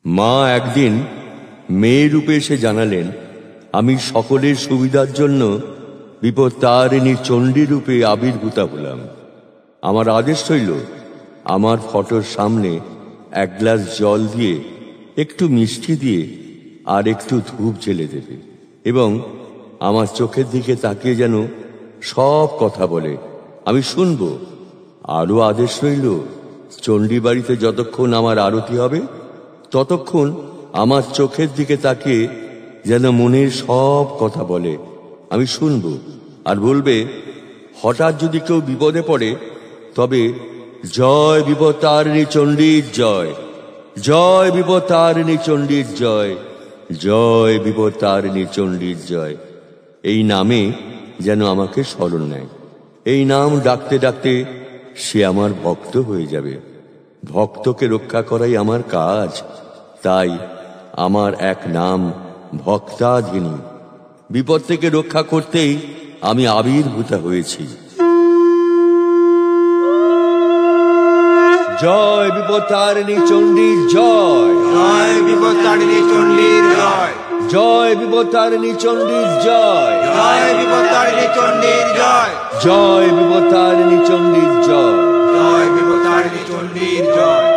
মা একদিন মেয়ে রূপে এসে জানালেন, আমি সকলের সুবিধার জন্য বিপত্তারিণী চণ্ডী রূপে আবির্ভূতা হলাম। আমার আদেশ হইল, আমার ফটোর সামনে এক গ্লাস জল দিয়ে, একটু মিষ্টি দিয়ে আর একটু ধূপ জ্বেলে দেবে এবং আমার চোখের দিকে তাকিয়ে যেন সব কথা বলে, আমি শুনব। আরও আদেশ রইল, চণ্ডী বাড়িতে যতক্ষণ আমার আরতি হবে ততক্ষণ আমার চোখের দিকে তাকিয়ে যেন মনের সব কথা বলে, আমি শুনব। আর বলবে, হঠাৎ যদি কেউ বিপদে পড়ে তবে জয় বিপত্তারিণী চণ্ডীর জয়, জয় বিপত্তারিণী চণ্ডীর জয়, জয় বিপত্তারিণী চণ্ডীর জয়, এই নামে যেন আমাকে স্মরণ নেয়। এই নাম ডাকতে ডাকতে সে আমার ভক্ত হয়ে যাবে। ভক্তকে রক্ষা করাই আমার কাজ, তাই আমার এক নাম ভক্তাধিনী। বিপদ থেকে রক্ষা করতেই আমি আবির্ভূতা হয়েছি। জয় বিপত্তারিণী চণ্ডীর জয়, জয় বিপত্তারিণী চণ্ডীর জয়, জয় বিপত্তারিণী চণ্ডীর জয়, জয় বিপত্তারিণী চণ্ডীর জয়, জয় বিপত্তারিণী চণ্ডীর জয়, জয় বিপত্তারিণী চণ্ডীর জয়।